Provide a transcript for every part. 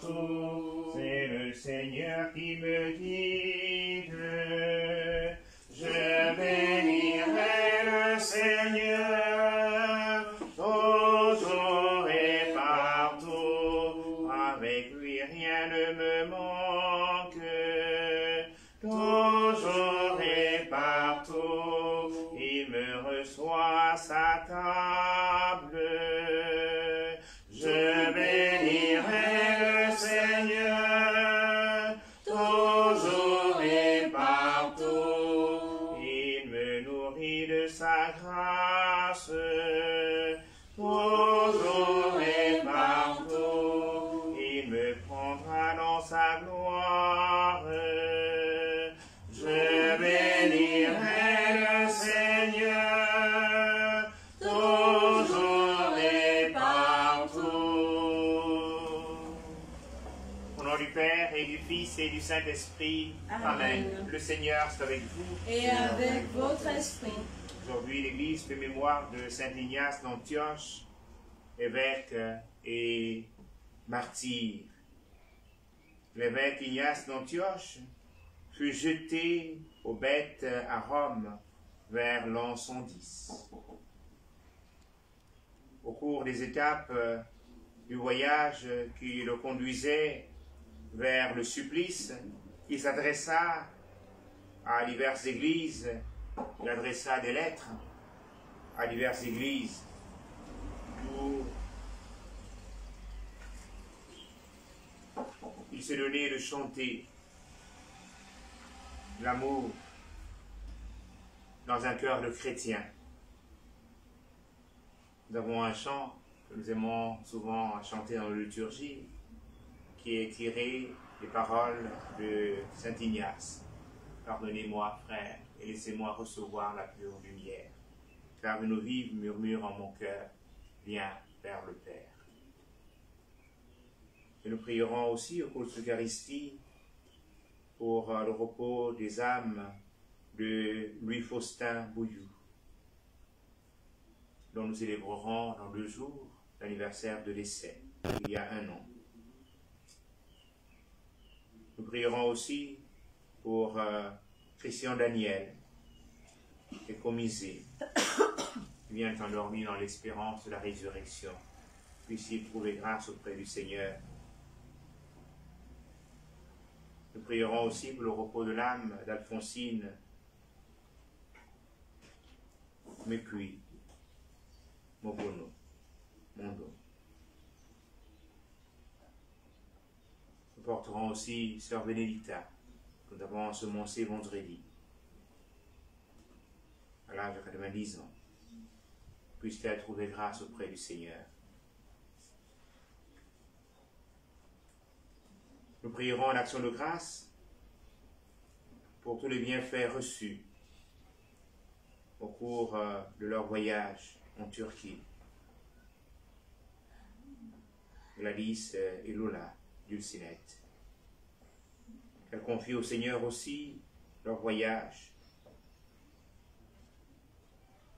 partout. C'est le Seigneur qui me guide. Je bénirai le Seigneur toujours et partout. Avec lui rien ne me manque. Toujours et partout, il me reçoit à sa table. Je bénirai le Seigneur toujours et partout. Il me nourrit de sa grâce. Toujours et partout, il me prendra dans sa gloire. Je bénirai le Seigneur toujours et partout. Au nom du Père et du Fils et du Saint-Esprit. Amen. Le Seigneur soit avec vous. Et avec votre esprit. Aujourd'hui, l'Église fait mémoire de Saint Ignace d'Antioche, évêque et martyr. L'évêque Ignace d'Antioche fut jeté aux bêtes à Rome vers l'an 110. Au cours des étapes du voyage qui le conduisait vers le supplice, il s'adressa à diverses églises, il adressa des lettres à diverses églises où il se donnait de chanter l'amour dans un cœur de chrétien. Nous avons un chant que nous aimons souvent chanter dans la liturgie, qui est tiré des paroles de Saint Ignace. Pardonnez-moi, frère, et laissez-moi recevoir la pure lumière, car une eau vive murmure en mon cœur, viens vers le Père. Et nous prierons aussi au cours de l'Eucharistie pour le repos des âmes de Louis-Faustin Bouilloux, dont nous célébrerons dans 2 jours l'anniversaire de décès, il y a 1 an. Nous prierons aussi pour Christian Daniel et Comisé, qui vient endormi dans l'espérance de la résurrection. Puisse-t-il trouver grâce auprès du Seigneur. Nous prierons aussi pour le repos de l'âme d'Alphonsine Mekui Mobono Mondo. Nous porterons aussi Sœur Bénédicta, que nous avons ensemencée vendredi, à l'âge de 90 ans. Puisse-t-elle trouver grâce auprès du Seigneur. Nous prierons en action de grâce pour tous les bienfaits reçus au cours de leur voyage en Turquie. Gladys et Lola Dulcinette. Qu'elles confient au Seigneur aussi leur voyage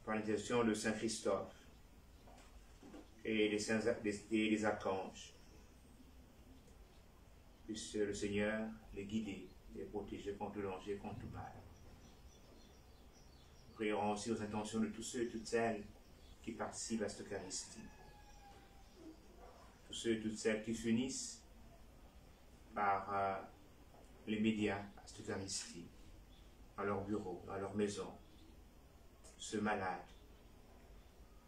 par l'intercession de Saint Christophe et des archanges. Puisse le Seigneur les guider, les protéger contre le danger, contre tout mal. Nous prierons aussi aux intentions de tous ceux et toutes celles qui participent à cette Eucharistie. Tous ceux et toutes celles qui s'unissent par les médias à cette Eucharistie, à leur bureau, à leur maison, ceux malades.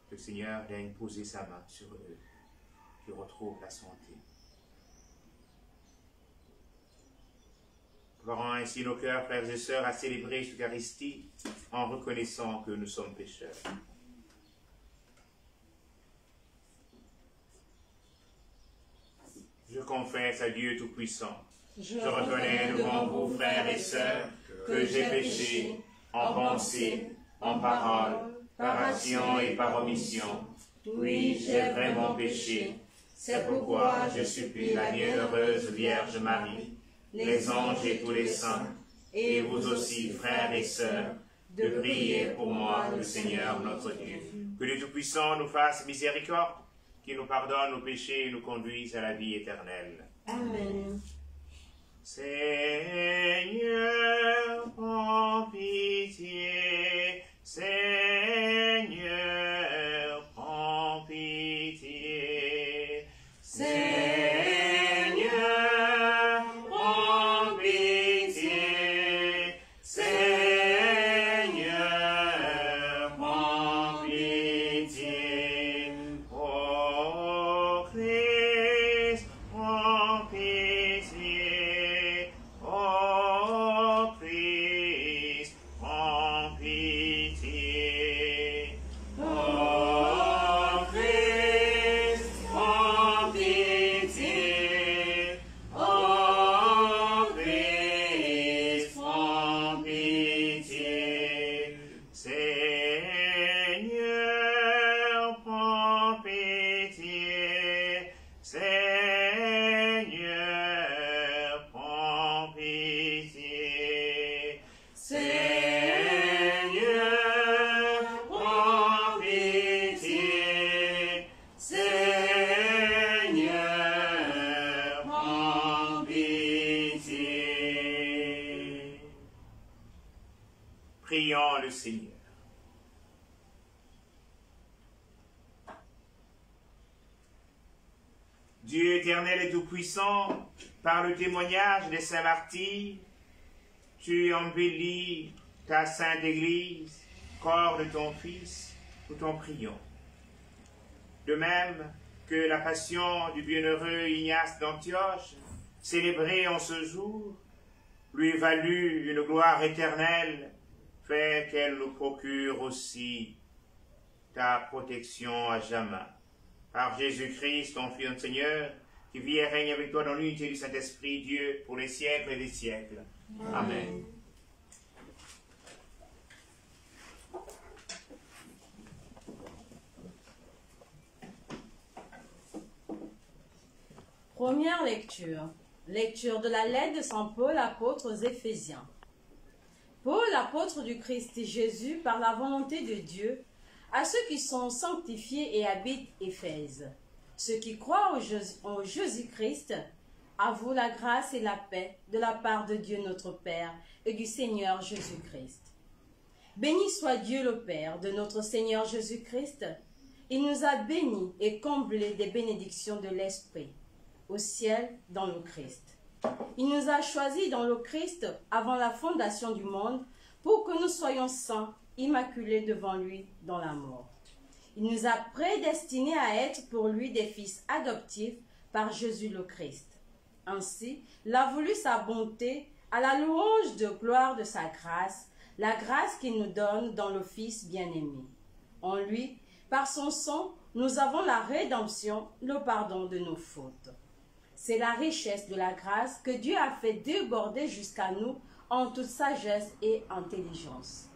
Que le Seigneur daigne poser sa main sur eux, qu'ils retrouvent la santé. Préparons ainsi nos cœurs, frères et sœurs, à célébrer cette Eucharistie en reconnaissant que nous sommes pécheurs. Je confesse à Dieu Tout-Puissant. Je reconnais devant vous, frères et sœurs, que j'ai péché en pensée, en parole, par action et par omission. Oui, j'ai vraiment péché. C'est pourquoi je supplie la bienheureuse Vierge Marie, les anges et tous les saints, et vous aussi, frères et sœurs, de prier pour moi, le Seigneur notre Dieu. Que le Tout-Puissant nous fasse miséricorde, qui nous pardonne nos péchés et nous conduise à la vie éternelle. Amen. Seigneur, prends pitié. Seigneur, prends pitié. Seigneur, prends pitié. Seigneur, prends pitié. Oh Christ, prends pitié. Oh Christ, prends pitié. Oh Christ, prends pitié. Oh Christ, prends pitié. Seigneur, prends pitié. Seigneur, prends pitié. Seigneur, prends pitié. Seigneur, prends pitié. Prions le Seigneur. Dieu éternel et tout-puissant, par le témoignage des saints martyrs, tu embellis ta sainte Église, corps de ton Fils, nous t'en prions. De même que la passion du bienheureux Ignace d'Antioche, célébrée en ce jour, lui valut une gloire éternelle, fais qu'elle nous procure aussi ta protection à jamais. Par Jésus-Christ, ton Fils, notre Seigneur, qui vit et règne avec toi dans l'unité du Saint-Esprit, Dieu, pour les siècles et des siècles. Amen. Première lecture. Lecture de la lettre de Saint Paul, apôtre aux Éphésiens. Paul, apôtre du Christ Jésus, par la volonté de Dieu, à ceux qui sont sanctifiés et habitent Éphèse, ceux qui croient en Jésus-Christ, à vous la grâce et la paix de la part de Dieu notre Père et du Seigneur Jésus-Christ. Béni soit Dieu le Père de notre Seigneur Jésus-Christ. Il nous a bénis et comblés des bénédictions de l'Esprit, au ciel dans le Christ. Il nous a choisis dans le Christ avant la fondation du monde pour que nous soyons saints, immaculés devant lui dans la mort. Il nous a prédestinés à être pour lui des fils adoptifs par Jésus le Christ. Ainsi, il a voulu sa bonté à la louange de gloire de sa grâce, la grâce qu'il nous donne dans le Fils bien-aimé. En lui, par son sang, nous avons la rédemption, le pardon de nos fautes. C'est la richesse de la grâce que Dieu a fait déborder jusqu'à nous en toute sagesse et intelligence.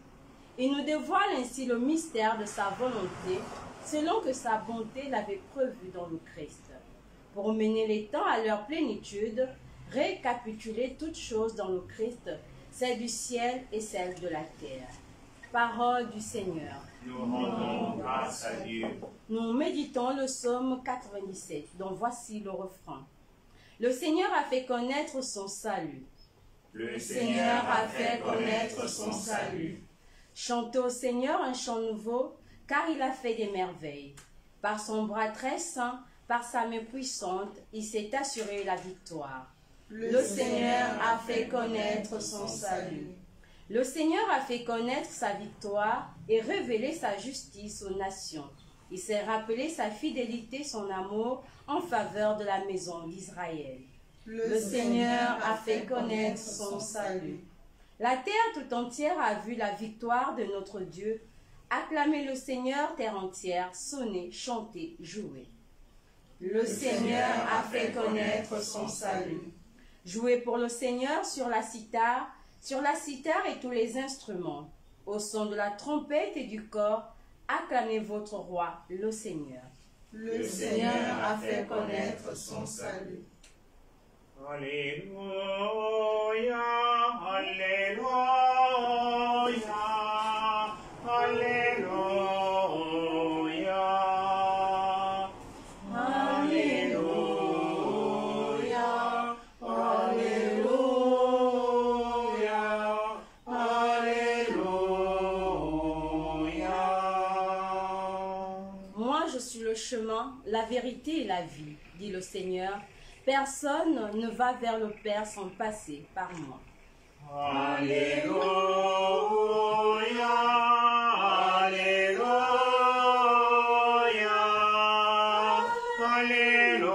Il nous dévoile ainsi le mystère de sa volonté, selon que sa bonté l'avait prévu dans le Christ, pour mener les temps à leur plénitude, récapituler toutes choses dans le Christ, celle du ciel et celle de la terre. Parole du Seigneur. Nous rendons grâce à Dieu. Nous méditons le psaume 97, dont voici le refrain. Le Seigneur a fait connaître son salut. Le Seigneur a fait connaître son salut. Chantez au Seigneur un chant nouveau, car il a fait des merveilles. Par son bras très saint, par sa main puissante, il s'est assuré la victoire. Le Seigneur a fait connaître son salut. Le Seigneur a fait connaître sa victoire et révélé sa justice aux nations. Il s'est rappelé sa fidélité, son amour en faveur de la maison d'Israël. Le Seigneur a fait connaître son salut. La terre tout entière a vu la victoire de notre Dieu. Acclamez le Seigneur, terre entière, sonnez, chantez, jouez. Le Seigneur a fait connaître son salut. Jouez pour le Seigneur sur la cithare et tous les instruments. Au son de la trompette et du cor, acclamez votre roi, le Seigneur. Le Seigneur a fait connaître son salut. Alléluia, Alléluia, Alléluia. vérité et la vie, dit le Seigneur. Personne ne va vers le Père sans passer par moi. Alléluia, Alléluia, Alléluia.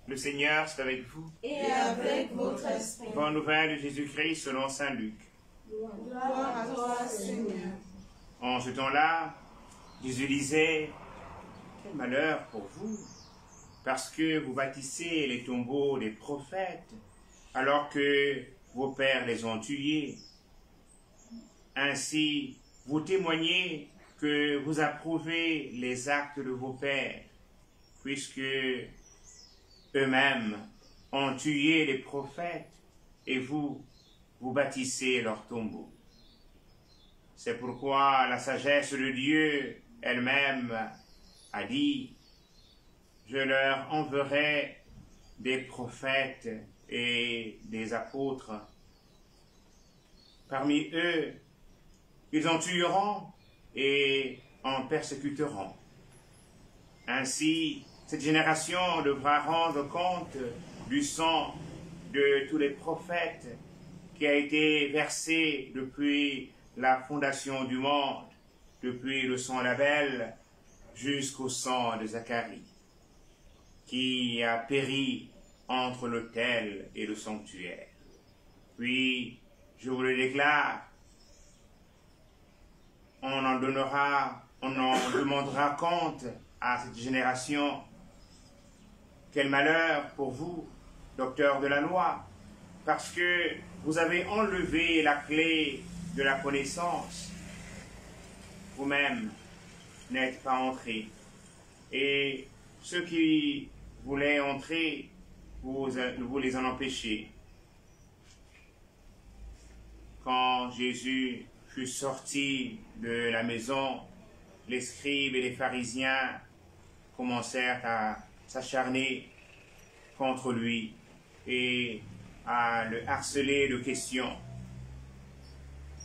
Le Seigneur soit avec vous. Et avec votre esprit. Bonne nouvelle de Jésus-Christ selon saint Luc. Gloire à toi, Seigneur. En ce temps-là, Jésus disait, quel malheur pour vous, parce que vous bâtissez les tombeaux des prophètes, alors que vos pères les ont tués. Ainsi, vous témoignez que vous approuvez les actes de vos pères, puisque eux-mêmes ont tué les prophètes, et vous bâtissez leurs tombeaux. C'est pourquoi la sagesse de Dieu elle-même a dit, je leur enverrai des prophètes et des apôtres. Parmi eux, ils en tueront et en persécuteront. Ainsi, cette génération devra rendre compte du sang de tous les prophètes qui a été versé depuis la fondation du monde, depuis le sang d'Abel jusqu'au sang de Zacharie, qui a péri entre l'autel et le sanctuaire. Puis, je vous le déclare, on en demandera compte à cette génération. Quel malheur pour vous, docteurs de la loi, parce que vous avez enlevé la clé de la connaissance. Vous-même n'êtes pas entrés. Et ceux qui voulaient entrer, vous les en empêchez. Quand Jésus fut sorti de la maison, les scribes et les pharisiens commencèrent à s'acharner contre lui et à le harceler de questions.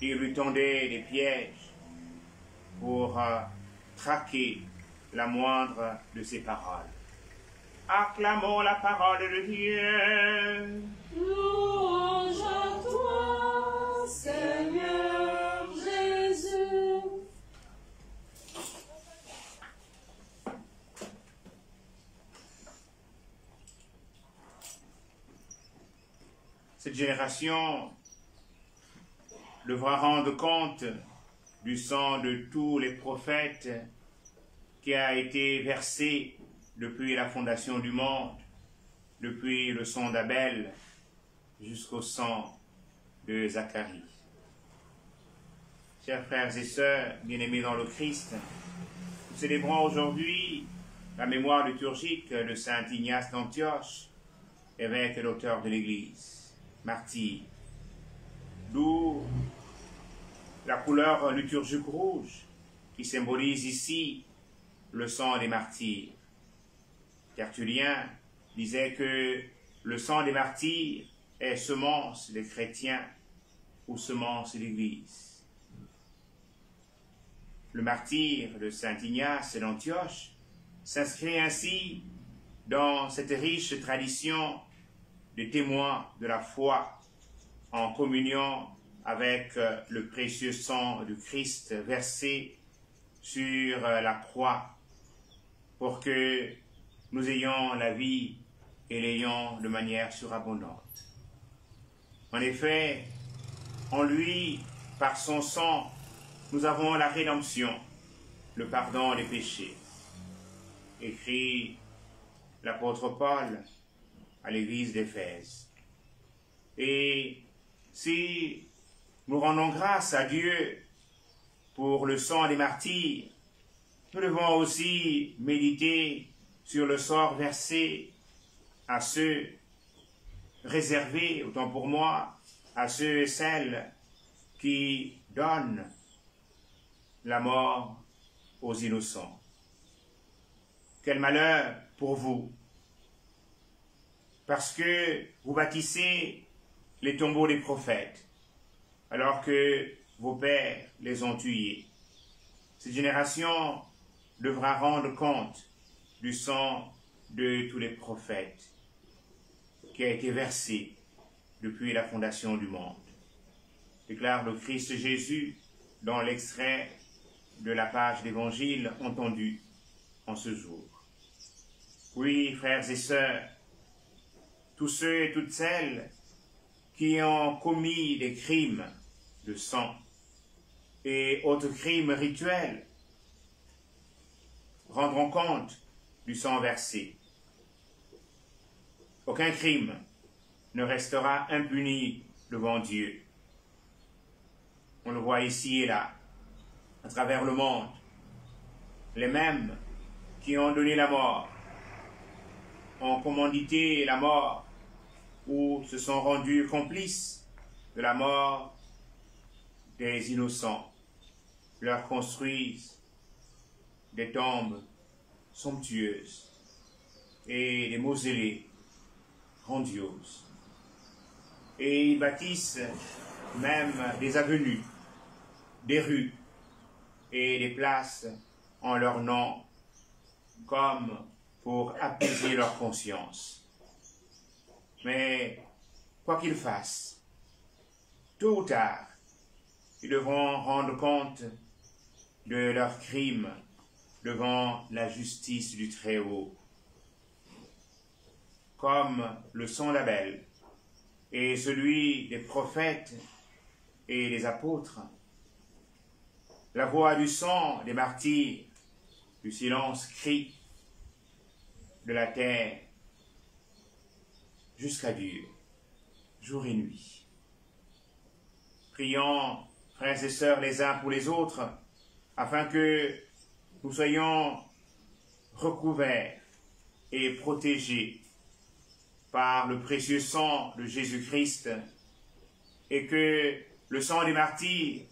Ils lui tendaient des pièges pour traquer la moindre de ses paroles. Acclamons la parole de Dieu. Louange à toi, Seigneur Jésus. Cette génération devra rendre compte du sang de tous les prophètes qui a été versé depuis la fondation du monde, depuis le sang d'Abel jusqu'au sang de Zacharie. Chers frères et sœurs, bien-aimés dans le Christ, nous célébrons aujourd'hui la mémoire liturgique de saint Ignace d'Antioche, évêque et docteur de l'Église, martyr. D'où la couleur liturgique rouge qui symbolise ici le sang des martyrs. Tertullien disait que le sang des martyrs est semence des chrétiens ou semence de l'Église. Le martyr de saint Ignace d'Antioche s'inscrit ainsi dans cette riche tradition de témoins de la foi en communion avec le précieux sang du Christ versé sur la croix pour que nous ayons la vie et l'ayons de manière surabondante. En effet, en lui, par son sang, nous avons la rédemption, le pardon des péchés. Écrit l'apôtre Paul à l'église d'Éphèse. Et si nous rendons grâce à Dieu pour le sang des martyrs, nous devons aussi méditer sur le sort versé à ceux réservés, autant pour moi, à ceux et celles qui donnent la mort aux innocents. Quel malheur pour vous, parce que vous bâtissez les tombeaux des prophètes, alors que vos pères les ont tués. Cette génération devra rendre compte du sang de tous les prophètes qui a été versé depuis la fondation du monde, déclare le Christ Jésus dans l'extrait de la page d'évangile entendu en ce jour. Oui, frères et sœurs, tous ceux et toutes celles qui ont commis des crimes de sang et autres crimes rituels rendront compte du sang versé. Aucun crime ne restera impuni devant Dieu. On le voit ici et là, à travers le monde. Les mêmes qui ont donné la mort, ont commandité la mort ou se sont rendus complices de la mort des innocents, leur construisent des tombes somptueuses et des mausolées grandioses. Et ils bâtissent même des avenues, des rues et des places en leur nom, comme pour apaiser leur conscience. Mais quoi qu'ils fassent, tôt ou tard, ils devront rendre compte de leurs crimes devant la justice du Très-Haut. Comme le sang d'Abel et celui des prophètes et des apôtres, la voix du sang des martyrs, du silence crie de la terre jusqu'à Dieu, jour et nuit. Prions, frères et sœurs, les uns pour les autres, afin que nous soyons recouverts et protégés par le précieux sang de Jésus-Christ, et que le sang des martyrs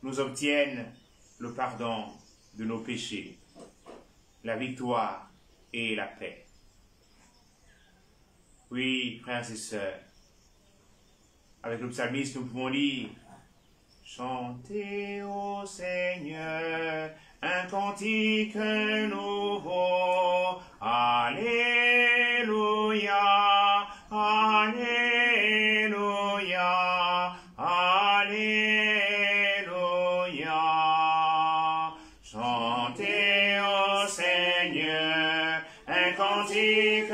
nous obtienne le pardon de nos péchés, la victoire et la paix. Oui, frères et sœurs, avec le psalmiste, nous pouvons dire « Chantez au Seigneur un cantique nouveau, Alléluia, Alléluia, Alléluia. Chantez au Seigneur un cantique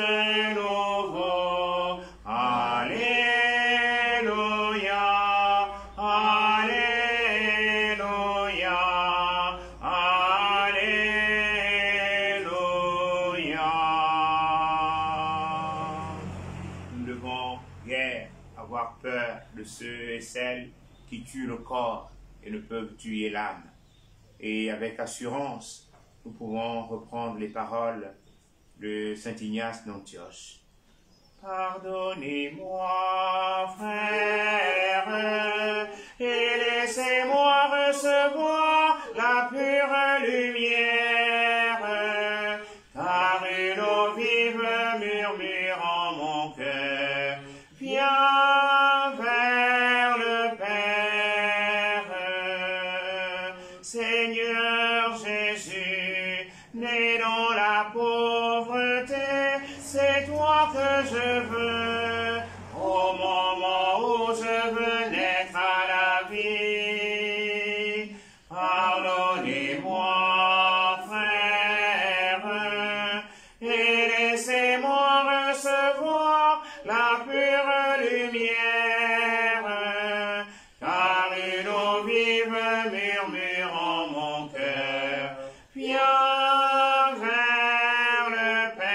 nouveau, Alléluia, Alléluia, Alléluia. Nous ne devons guère avoir peur de ceux et celles qui tuent le corps et ne peuvent tuer l'âme. Et avec assurance, nous pouvons reprendre les paroles de saint Ignace d'Antioche. Pardonnez-moi, frères, et laissez-moi recevoir la pure lumière, car une eau vive murmure en mon cœur, viens vers le Père. Seigneur Jésus, né dans la pauvreté, c'est toi que je veux, au moment où je veux naître à la vie. Pardonnez-moi, frères, et laissez-moi recevoir la pure lumière, car une eau vive murmure en mon cœur, viens vers le Père.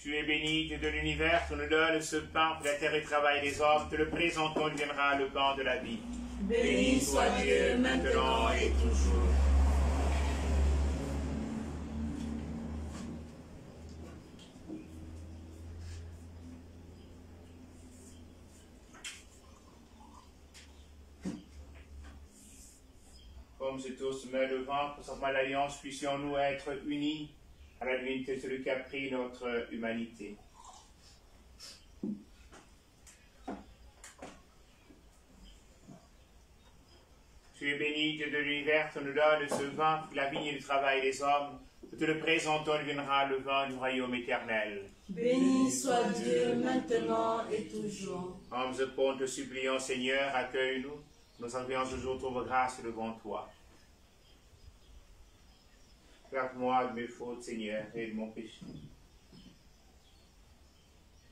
Tu es béni, Dieu de l'univers, tu nous donnes ce pain pour la terre et le travail des hommes, te le présentons, il viendra le pain de la vie. Béni soit Dieu maintenant et toujours. Comme c'est tous met le vent, pour sa l'alliance, puissions-nous être unis à la divinité de celui qui a pris notre humanité. Tu es béni, Dieu de l'univers, tu nous donnes ce vin, la vigne et le travail des hommes. Nous te le présentons, il viendra le vin du royaume éternel. Béni soit Dieu maintenant et toujours. Hommes et pauvres, te supplions, Seigneur, accueille-nous. Nous envoyons ce jour trouve grâce devant toi. Garde-moi de mes fautes, Seigneur, et de mon péché.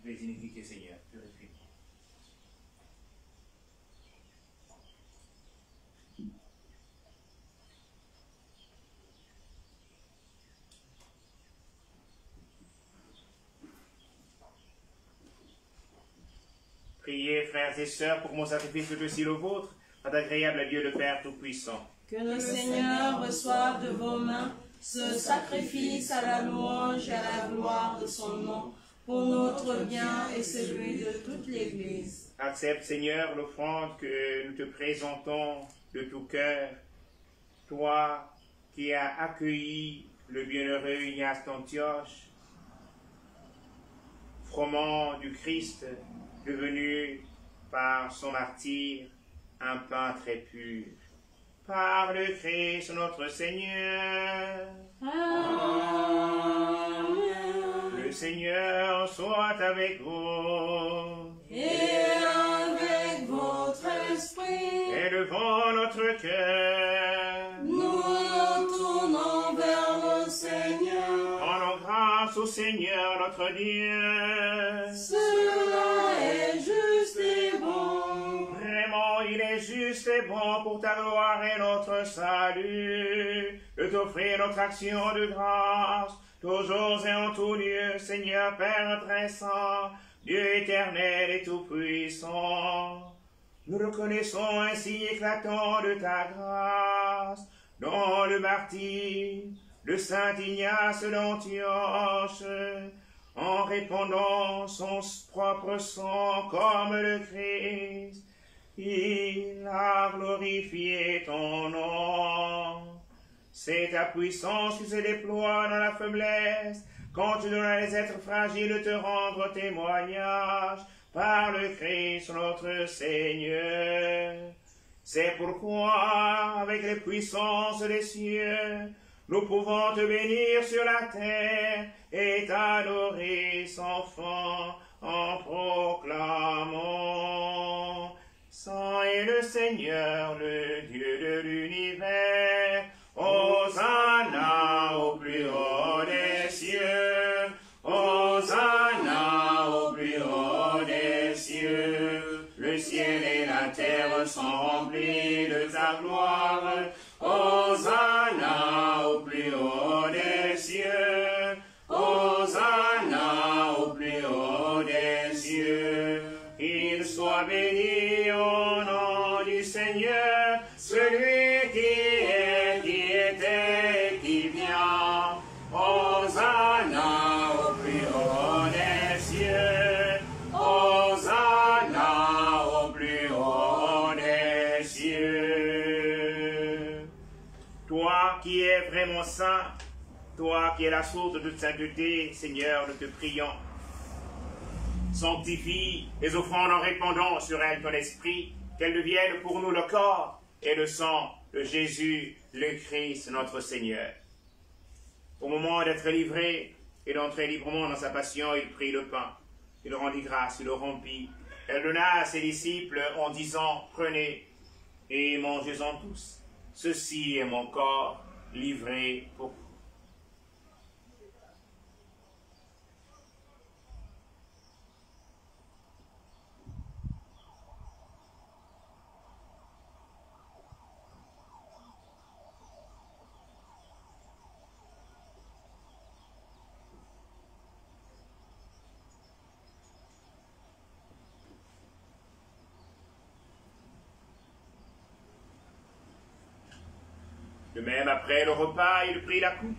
Mes iniquités, Seigneur, purifie-moi. Priez, frères et sœurs, pour mon sacrifice que aussi le vôtre, soit agréable à Dieu le Père Tout-Puissant. Que le Seigneur reçoive de vos mains ce sacrifice à la louange et à la gloire de son nom, pour notre bien et celui de toute l'Église. Accepte, Seigneur, l'offrande que nous te présentons de tout cœur. Toi qui as accueilli le bienheureux Ignace d'Antioche, froment du Christ, devenu par son martyre un pain très pur. Par le Christ notre Seigneur. Amen. Le Seigneur soit avec vous. Et avec votre esprit, Élevons notre cœur. nous nous tournons vers le Seigneur. Rendons grâce au Seigneur notre Dieu. Cela est juste et bon. Vraiment, il est juste et bon pour ta gloire et notre salut de t'offrir notre action de grâce, toujours et en tout lieu, Seigneur Père très saint, Dieu éternel et tout-puissant. Nous reconnaissons ainsi éclatant de ta grâce dans le martyre de Saint Ignace d'Antioche, en répandant son propre sang comme le Christ. Il a glorifié ton nom. C'est ta puissance qui se déploie dans la faiblesse, quand tu donnes à les êtres fragiles de te rendre témoignage par le Christ notre Seigneur. C'est pourquoi, avec les puissances des cieux, nous pouvons te bénir sur la terre et t'adorer sans fin en proclamant: Saint est le Seigneur, le Dieu de l'univers. Hosanna au plus haut des cieux. Hosanna au plus haut des cieux. Le ciel et la terre sont remplis de ta gloire. Hosanna au plus haut des cieux. Hosanna au plus haut des cieux. Qu'il soit béni au nom du Seigneur, celui qui est, qui était, qui vient. Hosanna au plus haut des cieux. Hosanna au plus haut des cieux. Toi qui es vraiment saint, toi qui es la source de toute sainteté, Seigneur, nous te prions. Sanctifie les offrandes en répandant sur elles ton esprit, qu'elles deviennent pour nous le corps et le sang de Jésus, le Christ, notre Seigneur. Au moment d'être livré et d'entrer librement dans sa passion, il prit le pain, il rendit grâce, il le rompit, elle donna à ses disciples en disant: Prenez et mangez-en tous, ceci est mon corps livré pour vous. De même, après le repas, il prit la coupe.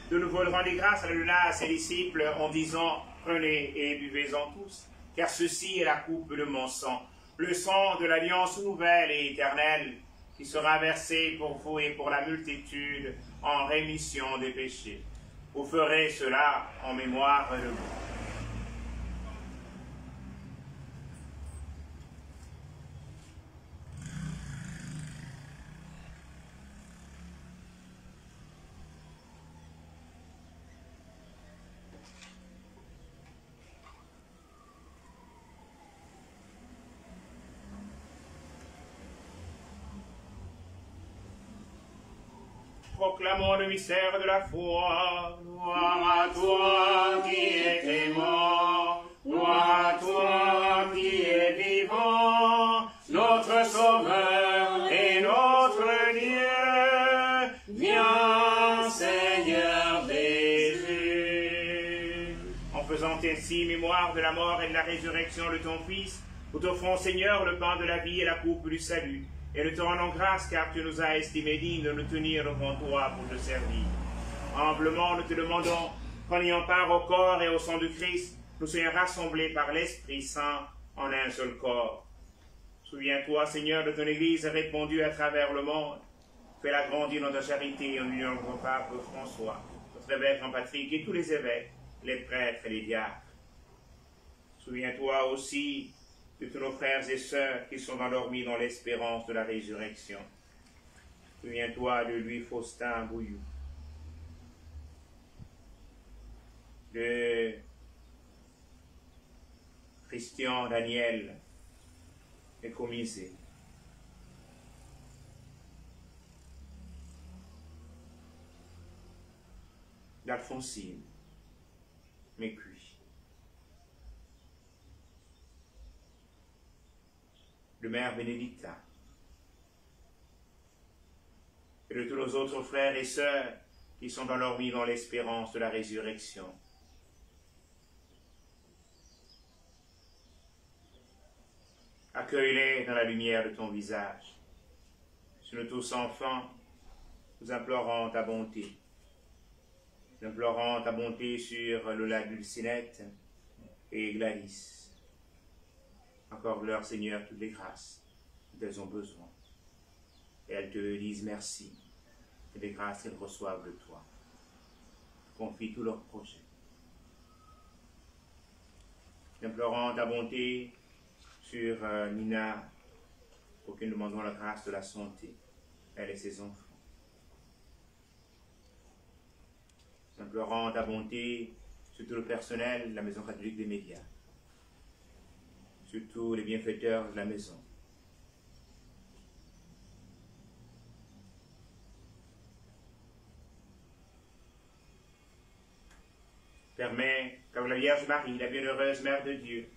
De nouveau, il rendit grâce à ses disciples en disant, prenez et buvez-en tous, car ceci est la coupe de mon sang, le sang de l'alliance nouvelle et éternelle, qui sera versé pour vous et pour la multitude en rémission des péchés. Vous ferez cela en mémoire de moi. Proclamons le mystère de la foi. Gloire à toi qui étais mort, gloire à toi qui es vivant, notre Sauveur et notre Dieu. Viens, Seigneur Jésus. En faisant ainsi mémoire de la mort et de la résurrection de ton Fils, nous t'offrons, Seigneur, le pain de la vie et la coupe du salut. Et nous te rendons grâce car tu nous as estimés dignes de nous tenir devant toi pour te servir. Humblement, nous te demandons qu'en ayant part au corps et au sang du Christ, nous soyons rassemblés par l'Esprit Saint en un seul corps. Souviens-toi, Seigneur, de ton Église répandue à travers le monde. Fais-la grandir dans ta charité en union avec notre pape François, notre évêque Jean Patrick et tous les évêques, les prêtres et les diacres. Souviens-toi aussi de tous nos frères et sœurs qui sont endormis dans l'espérance de la résurrection. Souviens-toi de Louis Faustin Bouillou, de Christian Daniel Ecomisé, d'Alphonsine Mécuy, de Mère Bénédicta, et de tous nos autres frères et sœurs qui sont endormis dans l'espérance de la résurrection. Accueille-les dans la lumière de ton visage. Sur nous tous enfants, nous implorons ta bonté. Nous implorons ta bonté sur Lola Dulcinette et Gladys. Accorde-leur, Seigneur, toutes les grâces dont elles ont besoin. Et elles te disent merci. Et les grâces qu'elles reçoivent de toi. Confie tous leurs projets. Nous implorons ta bonté sur Nina, pour que nous demandons la grâce de la santé, elle et ses enfants. Nous implorons ta bonté sur tout le personnel de la Maison catholique des médias, sur tous les bienfaiteurs de la maison. Permets qu'avec la Vierge Marie, la bienheureuse Mère de Dieu,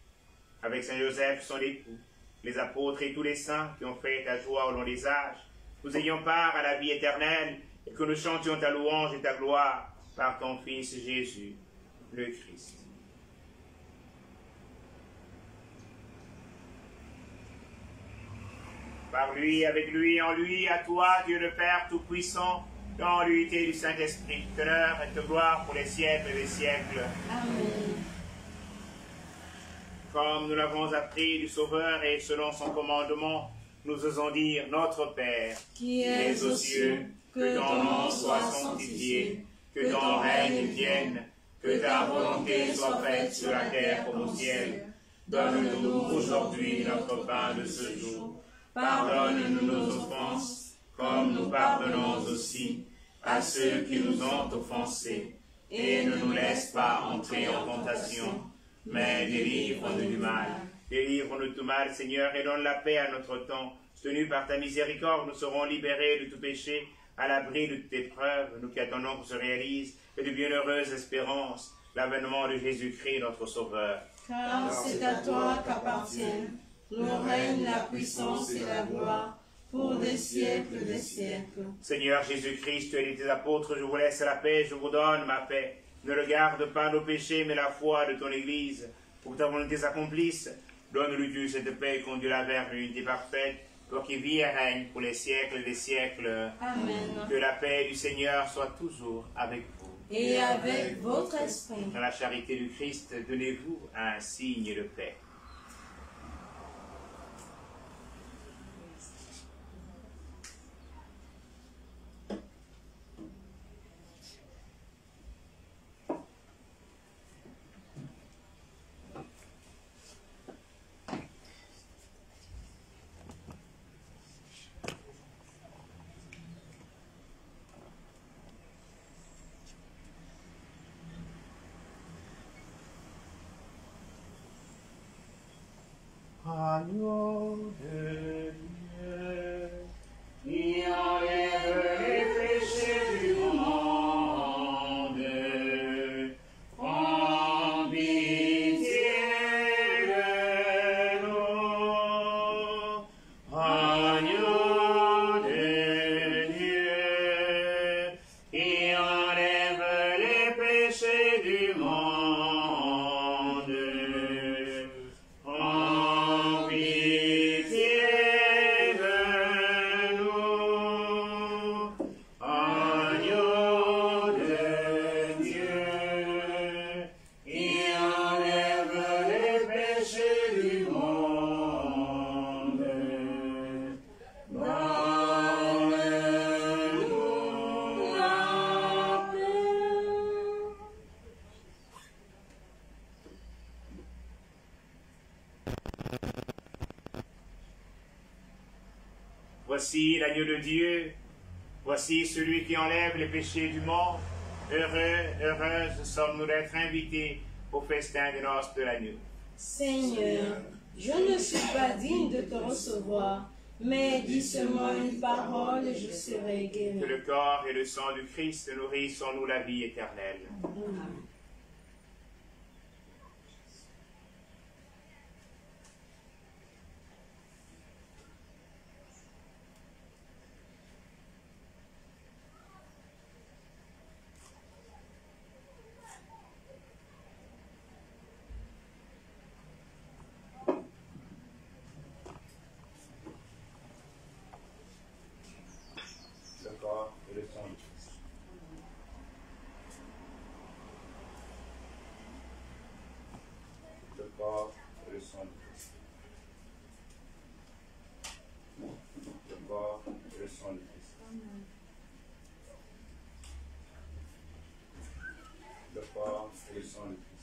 avec Saint Joseph, son époux, les apôtres et tous les saints qui ont fait ta joie au long des âges, nous ayons part à la vie éternelle et que nous chantions ta louange et ta gloire par ton Fils Jésus, le Christ. Par lui, avec lui, en lui, à toi, Dieu le Père Tout-Puissant, dans l'unité du Saint-Esprit, honneur et gloire pour les siècles des siècles. Amen. Comme nous l'avons appris du Sauveur et selon son commandement, nous osons dire Notre Père, qui es aux cieux, que ton nom soit sanctifié, que ton règne vienne, que ta volonté soit faite sur la terre comme au ciel. Donne-nous aujourd'hui notre pain de ce jour. Pardonne-nous nos offenses, comme nous pardonnons aussi à ceux qui nous ont offensés. Et ne nous laisse pas entrer en tentation, mais délivre-nous du mal. Délivre-nous de tout mal, Seigneur, et donne la paix à notre temps. Tenus par ta miséricorde, nous serons libérés de tout péché, à l'abri de toute épreuve, nous qui attendons que se réalise, et de bienheureuse espérance, l'avènement de Jésus-Christ, notre Sauveur. Car c'est à toi qu'appartiennent le règne, la puissance et la gloire, pour des siècles des siècles. Seigneur Jésus-Christ, tu as dit tes apôtres, je vous laisse la paix, je vous donne ma paix. Ne regarde pas nos péchés, mais la foi de ton Église. Pour que ta volonté s'accomplisse, donne-lui Dieu cette paix et conduis-la vers l'unité parfaite, toi qui vis et règnes pour les siècles des siècles. Amen. Que la paix du Seigneur soit toujours avec vous. Et avec votre esprit. Dans la charité du Christ, donnez-vous un signe de paix. Agneau de Dieu, qui enlève les péchés du monde, prends pitié de nous. Agneau de Dieu, qui enlève les péchés du monde. Voici l'agneau de Dieu, voici celui qui enlève les péchés du monde. Heureux, heureuses sommes-nous d'être invités au festin des noces de l'agneau. Seigneur, je ne suis pas digne de te recevoir, mais dis seulement une parole et je serai guéri. Que le corps et le sang du Christ nourrissent en nous la vie éternelle. Amen. Le corps et le sang du Christ. Le corps et le sang du Christ. Le corps et le sang du Christ. Le corps et le sang du Christ.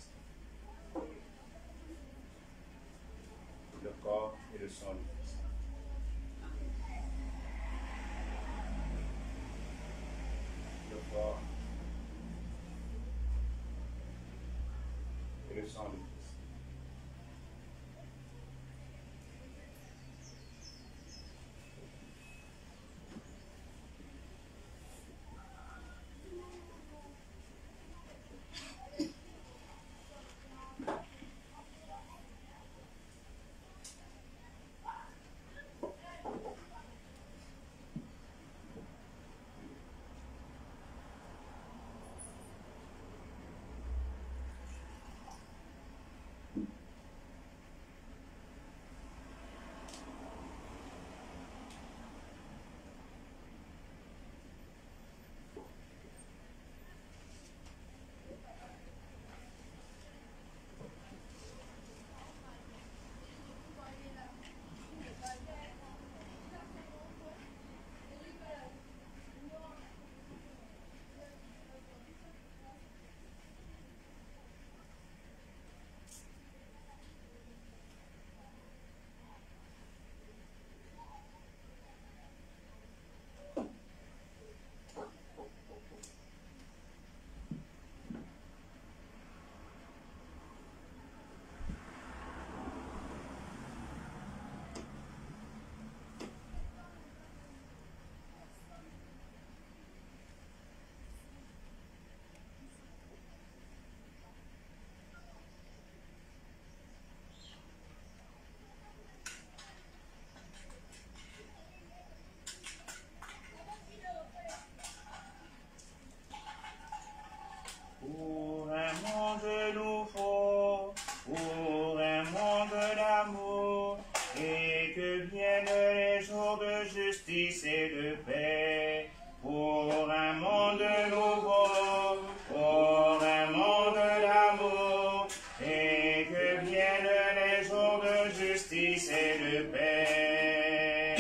Le corps et le sang du Christ. Le corps et le sang du Christ. justice et de paix, pour un monde nouveau, pour un monde d'amour, et que viennent les jours de justice et de paix.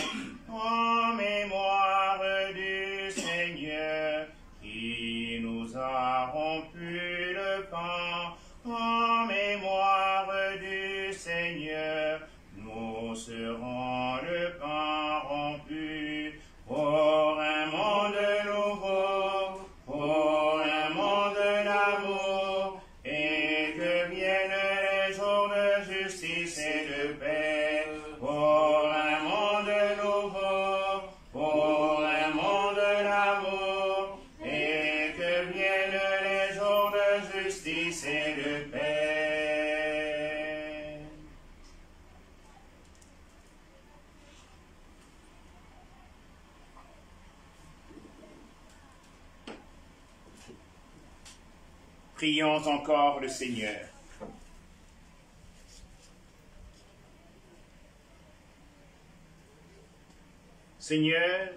En mémoire du Seigneur, qui nous a rompu le pain, en mémoire du Seigneur, nous serons le pain rompu, pour un monde nouveau, pour un monde d'amour, et que viennent les jours de justice et de paix, pour un monde nouveau, pour un monde d'amour, et que viennent les jours de justice et de paix. Prions encore le Seigneur. Seigneur,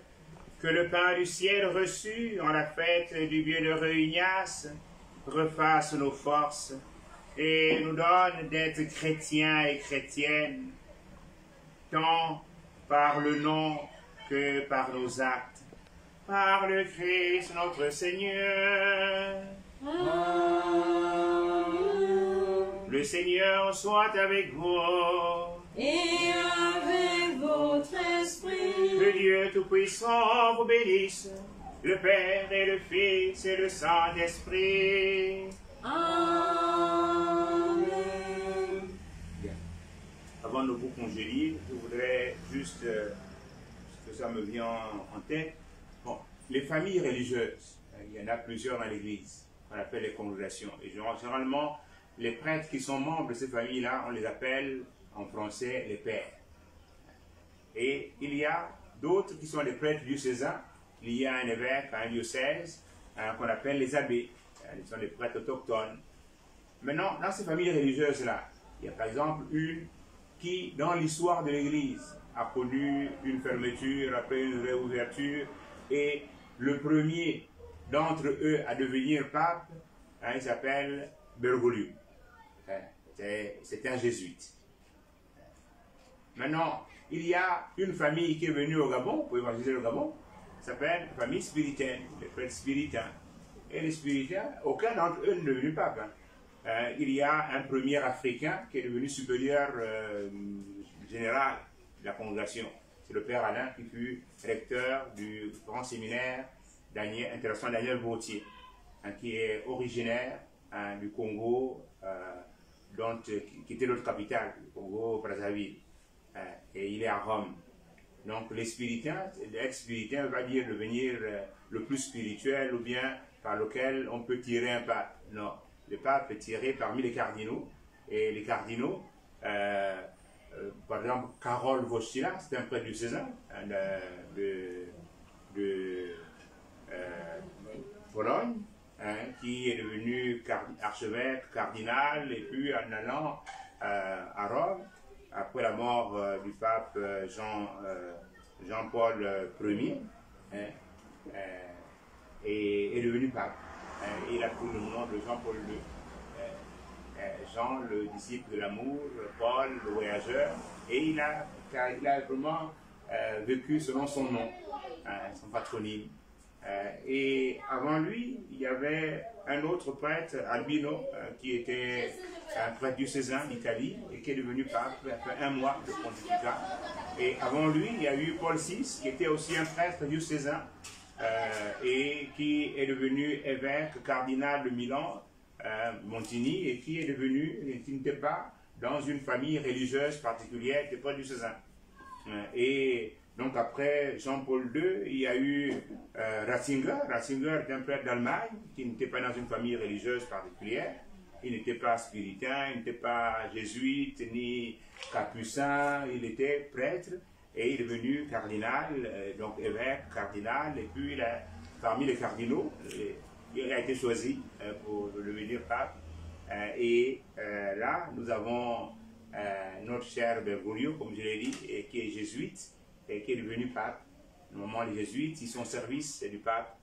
que le pain du ciel reçu en la fête du bienheureux Ignace refasse nos forces et nous donne d'être chrétiens et chrétiennes, tant par le nom que par nos actes, par le Christ notre Seigneur. Amen. Le Seigneur soit avec vous. Et avec votre esprit. Que Dieu Tout-Puissant vous bénisse, le Père et le Fils et le Saint-Esprit. Amen. Bien. Avant de vous congédier, je voudrais juste, parce que ça me vient en tête, bon, les familles religieuses, il y en a plusieurs dans l'Église, on appelle les congrégations. Et généralement, les prêtres qui sont membres de ces familles-là, on les appelle en français les pères. Et il y a d'autres qui sont les prêtres diocésains. Il y a un évêque, un diocèse, qu'on appelle les abbés. Ils sont les prêtres autochtones. Maintenant, dans ces familles religieuses-là, il y a par exemple une qui, dans l'histoire de l'Église, a connu une fermeture, après une réouverture, et le premier d'entre eux à devenir pape, il s'appelle Bergoglio. C'est un jésuite. Maintenant, il y a une famille qui est venue au Gabon, pour évangéliser le Gabon, s'appelle la famille spiritaine, les prêtres spiritains. Et les spiritains, aucun d'entre eux n'est devenu pape. Il y a un premier Africain qui est devenu supérieur général de la congrégation. C'est le père Alain qui fut recteur du grand séminaire international Daniel Vautier, qui est originaire du Congo, qui était notre capitale, le Congo-Brazzaville. Et il est à Rome. Donc les spiritains, l'ex-spiritain va dire devenir le plus spirituel ou bien par lequel on peut tirer un pape. Non, le pape est tiré parmi les cardinaux. Et les cardinaux, par exemple, Karol Wojtyła, c'est un prêtre diocésain de Pologne, qui est devenu archevêque, cardinal, et puis en allant à Rome, après la mort du pape Jean-Paul Ier, est devenu pape. Il a pris le nom de Jean-Paul II. Jean, le disciple de l'amour, Paul, le voyageur, et il a vraiment vécu selon son nom, son patronyme. Et avant lui, il y avait un autre prêtre, Albino, qui était un prêtre diocésain d'Italie et qui est devenu pape après un mois de pontificat. Et avant lui, il y a eu Paul VI, qui était aussi un prêtre diocésain et qui est devenu évêque cardinal de Milan, Montigny, et qui est devenu, qui n'était pas dans une famille religieuse particulière, qui n'était pas diocésain. Et donc après Jean-Paul II, il y a eu Ratzinger. Ratzinger est un prêtre d'Allemagne qui n'était pas dans une famille religieuse particulière. Il n'était pas spiritain, il n'était pas jésuite ni capucin, il était prêtre et il est devenu cardinal, donc évêque, cardinal, et puis parmi les cardinaux, il a été choisi pour devenir pape. Et là, nous avons notre cher Bergoglio, comme je l'ai dit, et qui est jésuite, et qui est devenu pape. Normalement, les jésuites, ils sont au service du pape.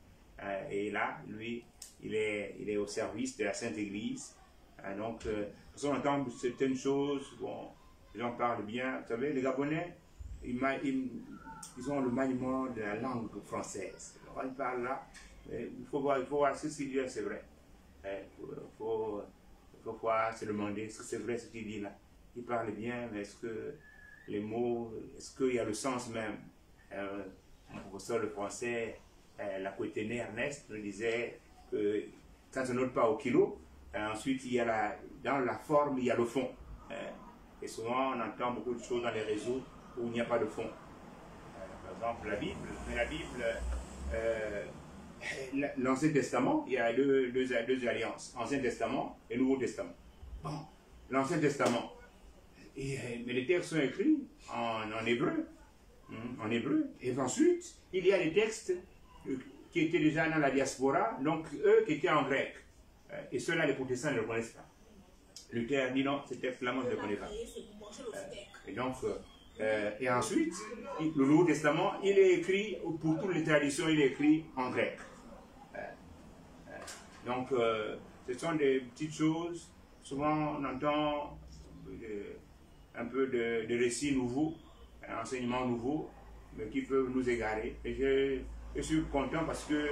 Et là, lui, il est au service de la Sainte Église. Donc, on entend certaines choses, bon, les gens parlent bien. Vous savez, les Gabonais, ils ont le maniement de la langue française. Alors, ils parlent là, il faut voir ce qu'il dit, c'est vrai. Il faut voir, se demander ce que c'est vrai ce qu'il dit là. Il parle bien, mais est-ce que les mots, est-ce qu'il y a le sens même? Mon professeur de français, Lacoténé Ernest, nous disait que quand on note pas au kilo, ensuite il y a dans la forme, il y a le fond. Et souvent on entend beaucoup de choses dans les réseaux où il n'y a pas de fond. Par exemple la Bible, l'Ancien Testament, il y a deux alliances, Ancien Testament et Nouveau Testament. Bon, l'Ancien Testament, mais les textes sont écrits en hébreu. En hébreu. Et ensuite, il y a des textes qui étaient déjà dans la diaspora, donc eux qui étaient en grec. Et ceux-là, les protestants ne le connaissent pas. Luther dit non, ces textes-là, moi je ne les connais pas. Et donc, et ensuite, le Nouveau Testament, il est écrit, pour toutes les traditions, il est écrit en grec. Donc, ce sont des petites choses. Souvent, on entend un peu de récits nouveaux, un enseignement nouveau, mais qui peuvent nous égarer. Et je suis content parce que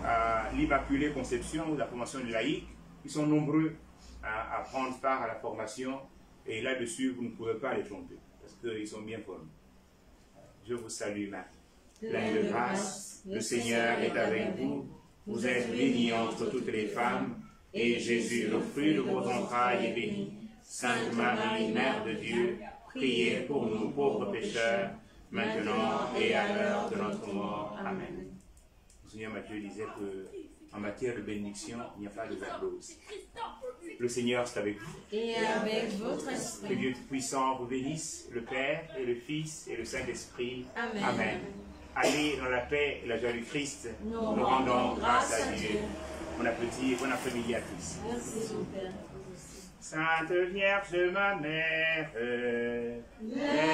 à l'Immaculée Conception, la formation de laïque, ils sont nombreux à prendre part à la formation. Et là-dessus, vous ne pouvez pas les tromper, parce qu'ils sont bien formés. Je vous salue, Marie. Pleine de grâce, le Seigneur est avec vous. Vous êtes bénie entre toutes les femmes, et Jésus, le fruit de vos entrailles, est béni. Sainte Marie, Mère de Dieu, priez pour nous pauvres pécheurs, maintenant et à l'heure de notre mort. Amen. Le Seigneur Matthieu disait qu'en matière de bénédiction, il n'y a pas de overdose. Le Seigneur est avec vous. Et avec votre esprit. Que Dieu Tout-Puissant vous bénisse, le Père et le Fils et le Saint-Esprit. Amen. Amen. Allez dans la paix et la joie du Christ. Nous rendons grâce à Dieu. Bon appétit et bon après-midi à tous. Merci, mon Père. Sainte Vierge, ma mère, laisse-moi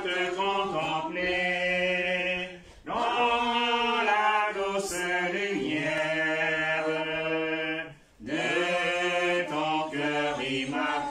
te contempler dans la douce lumière de ton cœur immaculé.